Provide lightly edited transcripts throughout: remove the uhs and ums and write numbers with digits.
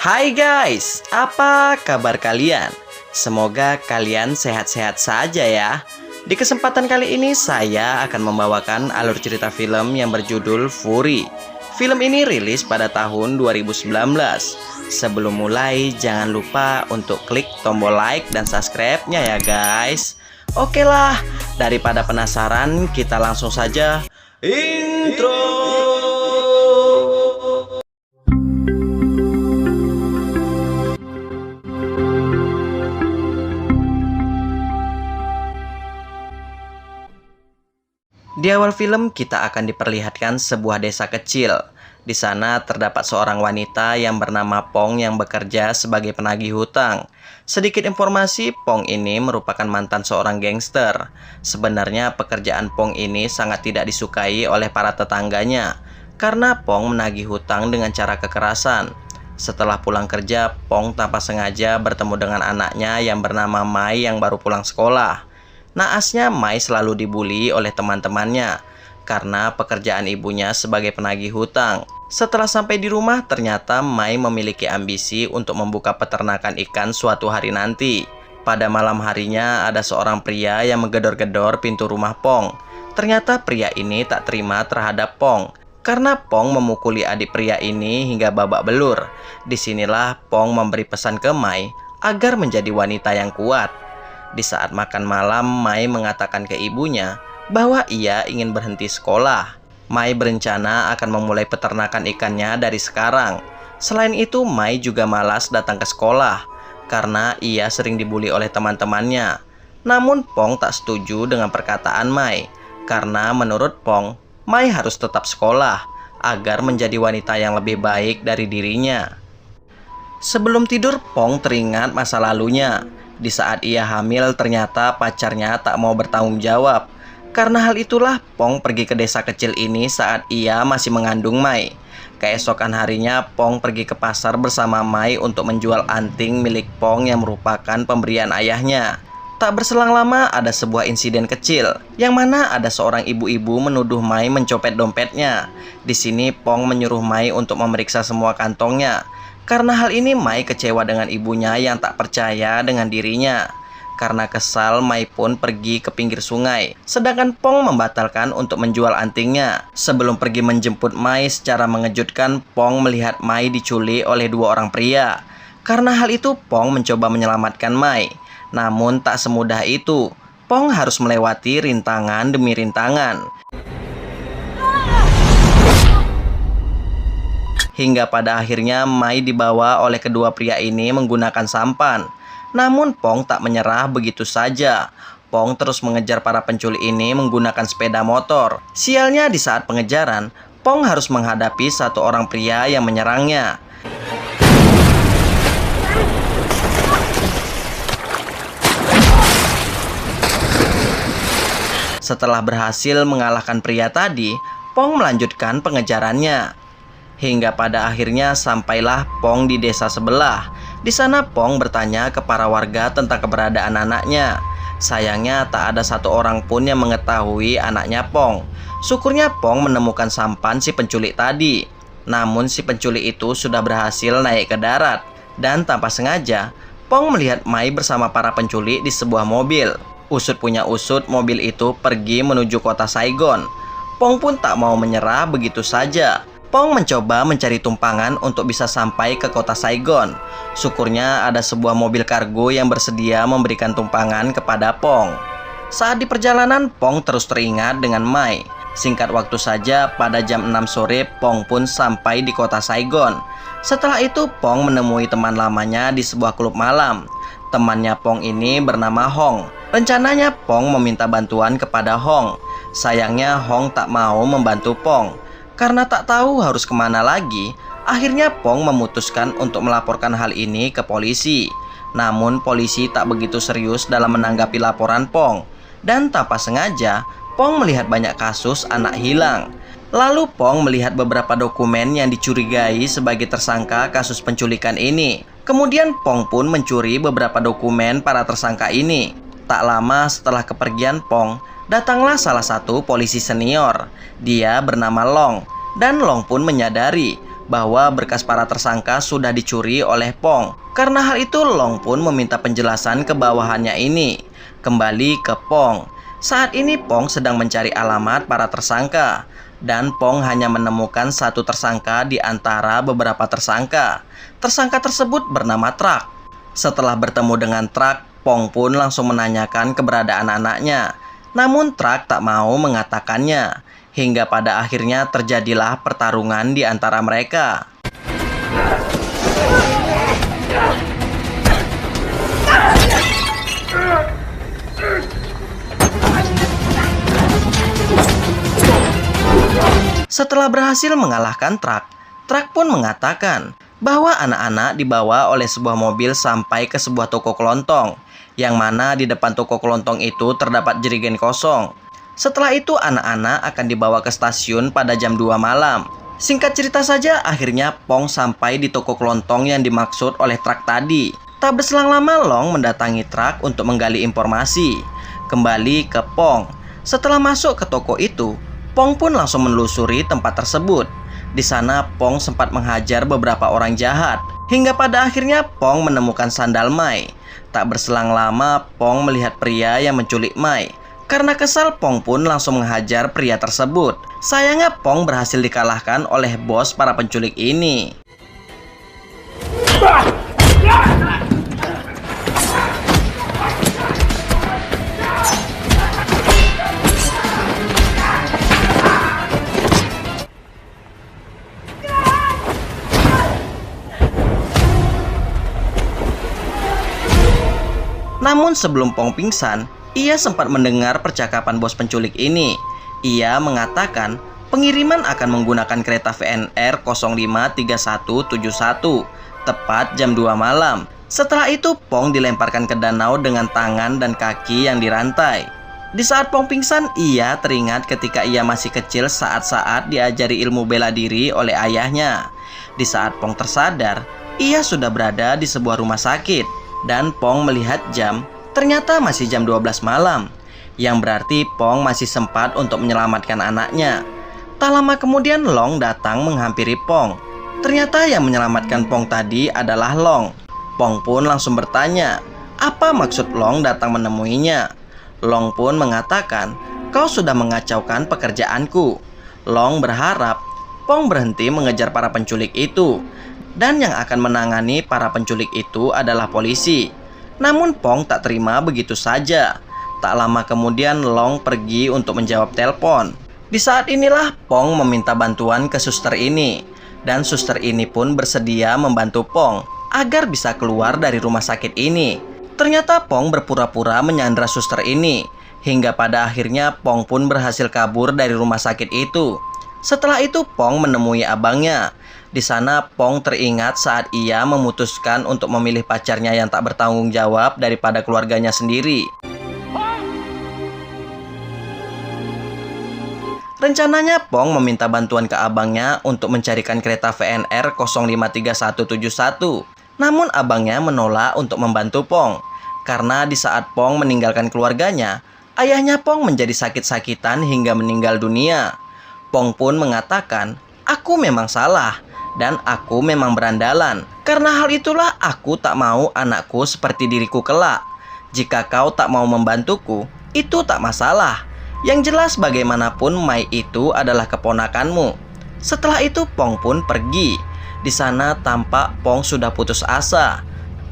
Hai guys, apa kabar kalian? Semoga kalian sehat-sehat saja ya. Di kesempatan kali ini saya akan membawakan alur cerita film yang berjudul Fury. Film ini rilis pada tahun 2019. Sebelum mulai, jangan lupa untuk klik tombol like dan subscribe-nya ya guys. Oke lah, daripada penasaran, kita langsung saja intro. Di awal film kita akan diperlihatkan sebuah desa kecil. Di sana terdapat seorang wanita yang bernama Pong yang bekerja sebagai penagih hutang. Sedikit informasi, Pong ini merupakan mantan seorang gangster. Sebenarnya pekerjaan Pong ini sangat tidak disukai oleh para tetangganya karena Pong menagih hutang dengan cara kekerasan. Setelah pulang kerja, Pong tanpa sengaja bertemu dengan anaknya yang bernama Mai yang baru pulang sekolah. Naasnya Mai selalu dibully oleh teman-temannya karena pekerjaan ibunya sebagai penagih hutang. Setelah sampai di rumah, ternyata Mai memiliki ambisi untuk membuka peternakan ikan suatu hari nanti. Pada malam harinya ada seorang pria yang menggedor-gedor pintu rumah Pong. Ternyata pria ini tak terima terhadap Pong karena Pong memukuli adik pria ini hingga babak belur. Disinilah Pong memberi pesan ke Mai agar menjadi wanita yang kuat. Di saat makan malam, Mai mengatakan ke ibunya bahwa ia ingin berhenti sekolah. Mai berencana akan memulai peternakan ikannya dari sekarang. Selain itu, Mai juga malas datang ke sekolah karena ia sering dibully oleh teman-temannya. Namun Pong tak setuju dengan perkataan Mai karena menurut Pong, Mai harus tetap sekolah agar menjadi wanita yang lebih baik dari dirinya. Sebelum tidur, Pong teringat masa lalunya. Di saat ia hamil, ternyata pacarnya tak mau bertanggung jawab. Karena hal itulah, Pong pergi ke desa kecil ini saat ia masih mengandung Mai. Keesokan harinya, Pong pergi ke pasar bersama Mai untuk menjual anting milik Pong yang merupakan pemberian ayahnya. Tak berselang lama, ada sebuah insiden kecil, yang mana ada seorang ibu-ibu menuduh Mai mencopet dompetnya. Di sini, Pong menyuruh Mai untuk memeriksa semua kantongnya. Karena hal ini, Mai kecewa dengan ibunya yang tak percaya dengan dirinya. Karena kesal, Mai pun pergi ke pinggir sungai. Sedangkan Pong membatalkan untuk menjual antingnya. Sebelum pergi menjemput Mai, secara mengejutkan Pong melihat Mai diculik oleh dua orang pria. Karena hal itu, Pong mencoba menyelamatkan Mai. Namun tak semudah itu. Pong harus melewati rintangan demi rintangan. Hingga pada akhirnya Mai dibawa oleh kedua pria ini menggunakan sampan. Namun Pong tak menyerah begitu saja. Pong terus mengejar para penculik ini menggunakan sepeda motor. Sialnya di saat pengejaran, Pong harus menghadapi satu orang pria yang menyerangnya. Setelah berhasil mengalahkan pria tadi, Pong melanjutkan pengejarannya. Hingga pada akhirnya sampailah Pong di desa sebelah. Di sana Pong bertanya ke para warga tentang keberadaan anaknya. Sayangnya tak ada satu orang pun yang mengetahui anaknya Pong. Syukurnya Pong menemukan sampan si penculik tadi. Namun si penculik itu sudah berhasil naik ke darat. Dan tanpa sengaja, Pong melihat Mai bersama para penculik di sebuah mobil. Usut punya usut, mobil itu pergi menuju kota Saigon. Pong pun tak mau menyerah begitu saja. Pong mencoba mencari tumpangan untuk bisa sampai ke kota Saigon. Syukurnya ada sebuah mobil kargo yang bersedia memberikan tumpangan kepada Pong. Saat di perjalanan, Pong terus teringat dengan Mai. Singkat waktu saja, pada jam 6 sore, Pong pun sampai di kota Saigon. Setelah itu, Pong menemui teman lamanya di sebuah klub malam. Temannya Pong ini bernama Hong. Rencananya, Pong meminta bantuan kepada Hong. Sayangnya, Hong tak mau membantu Pong. Karena tak tahu harus kemana lagi, akhirnya Pong memutuskan untuk melaporkan hal ini ke polisi. Namun polisi tak begitu serius dalam menanggapi laporan Pong. Dan tanpa sengaja, Pong melihat banyak kasus anak hilang. Lalu Pong melihat beberapa dokumen yang dicurigai sebagai tersangka kasus penculikan ini. Kemudian Pong pun mencuri beberapa dokumen para tersangka ini. Tak lama setelah kepergian Pong, datanglah salah satu polisi senior. Dia bernama Long. Dan Long pun menyadari bahwa berkas para tersangka sudah dicuri oleh Pong. Karena hal itu, Long pun meminta penjelasan ke bawahannya ini. Kembali ke Pong. Saat ini Pong sedang mencari alamat para tersangka, dan Pong hanya menemukan satu tersangka di antara beberapa tersangka. Tersangka tersebut bernama Trak. Setelah bertemu dengan Trak, Pong pun langsung menanyakan keberadaan anaknya. Namun Trak tak mau mengatakannya. Hingga pada akhirnya terjadilah pertarungan di antara mereka. Setelah berhasil mengalahkan Trak, Trak pun mengatakan bahwa anak-anak dibawa oleh sebuah mobil sampai ke sebuah toko kelontong, yang mana di depan toko kelontong itu terdapat jerigen kosong. Setelah itu anak-anak akan dibawa ke stasiun pada jam 2 malam. Singkat cerita saja, akhirnya Pong sampai di toko kelontong yang dimaksud oleh Trak tadi. Tak berselang lama, Long mendatangi Trak untuk menggali informasi. Kembali ke Pong. Setelah masuk ke toko itu, Pong pun langsung menelusuri tempat tersebut. Di sana Pong sempat menghajar beberapa orang jahat. Hingga pada akhirnya Pong menemukan sandal Mai. Tak berselang lama, Pong melihat pria yang menculik Mai. Karena kesal, Pong pun langsung menghajar pria tersebut. Sayangnya Pong berhasil dikalahkan oleh bos para penculik ini. Namun sebelum Pong pingsan, ia sempat mendengar percakapan bos penculik ini. Ia mengatakan pengiriman akan menggunakan kereta VNR 053171 tepat jam 2 malam. Setelah itu Pong dilemparkan ke danau dengan tangan dan kaki yang dirantai. Di saat Pong pingsan, ia teringat ketika ia masih kecil saat-saat diajari ilmu bela diri oleh ayahnya. Di saat Pong tersadar, ia sudah berada di sebuah rumah sakit. Dan Pong melihat jam, ternyata masih jam 12 malam. Yang berarti Pong masih sempat untuk menyelamatkan anaknya. Tak lama kemudian Long datang menghampiri Pong. Ternyata yang menyelamatkan Pong tadi adalah Long. Pong pun langsung bertanya, apa maksud Long datang menemuinya? Long pun mengatakan, kau sudah mengacaukan pekerjaanku. Long berharap Pong berhenti mengejar para penculik itu. Dan yang akan menangani para penculik itu adalah polisi. Namun Pong tak terima begitu saja. Tak lama kemudian Long pergi untuk menjawab telepon. Di saat inilah Pong meminta bantuan ke suster ini. Dan suster ini pun bersedia membantu Pong agar bisa keluar dari rumah sakit ini. Ternyata Pong berpura-pura menyandra suster ini. Hingga pada akhirnya Pong pun berhasil kabur dari rumah sakit itu. Setelah itu Pong menemui abangnya. Di sana Pong teringat saat ia memutuskan untuk memilih pacarnya yang tak bertanggung jawab daripada keluarganya sendiri. Rencananya Pong meminta bantuan ke abangnya untuk mencarikan kereta VNR 053171. Namun abangnya menolak untuk membantu Pong. Karena di saat Pong meninggalkan keluarganya, ayahnya Pong menjadi sakit-sakitan hingga meninggal dunia. Pong pun mengatakan, aku memang salah. Dan aku memang berandalan. Karena hal itulah aku tak mau anakku seperti diriku kelak. Jika kau tak mau membantuku, itu tak masalah. Yang jelas bagaimanapun Mai itu adalah keponakanmu. Setelah itu Pong pun pergi. Di sana tampak Pong sudah putus asa.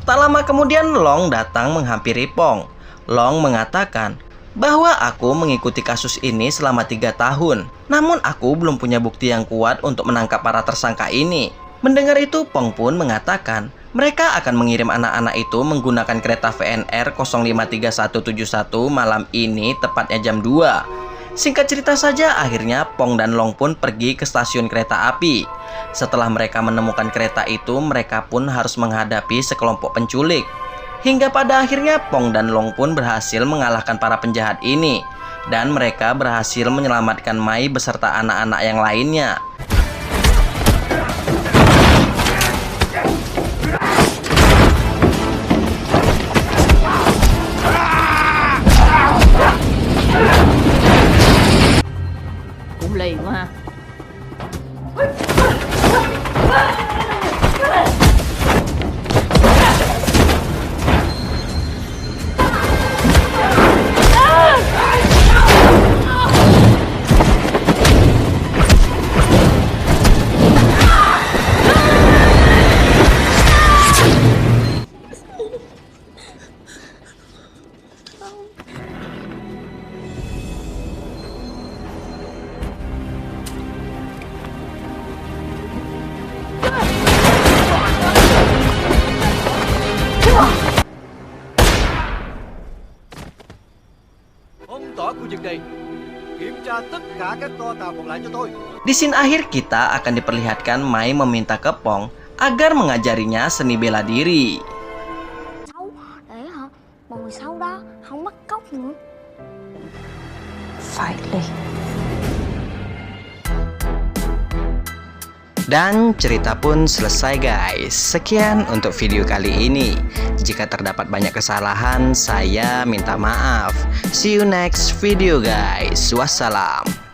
Tak lama kemudian Long datang menghampiri Pong. Long mengatakan bahwa aku mengikuti kasus ini selama 3 tahun. Namun aku belum punya bukti yang kuat untuk menangkap para tersangka ini. Mendengar itu Pong pun mengatakan mereka akan mengirim anak-anak itu menggunakan kereta VNR 053171 malam ini tepatnya jam 2. Singkat cerita saja akhirnya Pong dan Long pun pergi ke stasiun kereta api. Setelah mereka menemukan kereta itu, mereka pun harus menghadapi sekelompok penculik. Hingga pada akhirnya Pong dan Long pun berhasil mengalahkan para penjahat ini. Dan mereka berhasil menyelamatkan Mai beserta anak-anak yang lainnya. Cũng lì quá ha. cả các con tàu còn lại cho tôi. Di scene akhir kita akan diperlihatkan Mai meminta ke Pong agar mengajarinya seni bela diri. Xấu để hả mọi người sau đó không bắt cóc nữa. Phải đi. Dan cerita pun selesai guys. Sekian untuk video kali ini. Jika terdapat banyak kesalahan, saya minta maaf. See you next video guys. Wassalam.